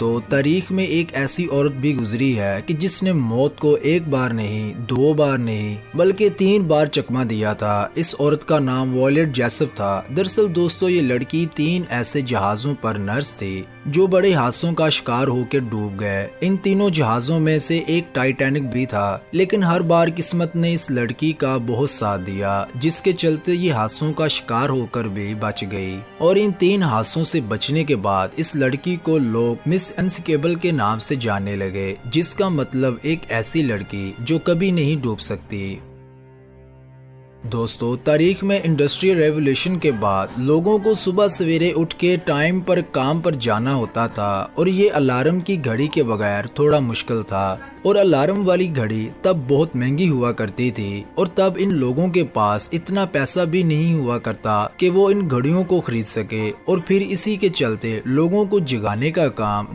दोस्तों, तारीख में एक ऐसी औरत भी गुजरी है कि जिसने मौत को एक बार नहीं, दो बार नहीं, बल्कि 3 बार चकमा दिया था। इस औरत का नाम वॉयलेट जैसप था। दरअसल दोस्तों, ये लड़की 3 ऐसे जहाजों पर नर्स थी जो बड़े हादसों का शिकार होकर डूब गए। इन तीनों जहाजों में से एक टाइटैनिक भी था, लेकिन हर बार किस्मत ने इस लड़की का बहुत साथ दिया, जिसके चलते ये हादसों का शिकार होकर भी बच गई। और इन 3 हादसों से बचने के बाद इस लड़की को लोग मिस अनसिंकेबल के नाम से जानने लगे, जिसका मतलब एक ऐसी लड़की जो कभी नहीं डूब सकती। दोस्तों, तारीख में इंडस्ट्रियल रेवोल्यूशन के बाद लोगों को सुबह सवेरे उठ के टाइम पर काम पर जाना होता था और ये अलार्म की घड़ी के बगैर थोड़ा मुश्किल था। और अलार्म वाली घड़ी तब बहुत महंगी हुआ करती थी और तब इन लोगों के पास इतना पैसा भी नहीं हुआ करता कि वो इन घड़ियों को खरीद सके। और फिर इसी के चलते लोगों को जगाने का काम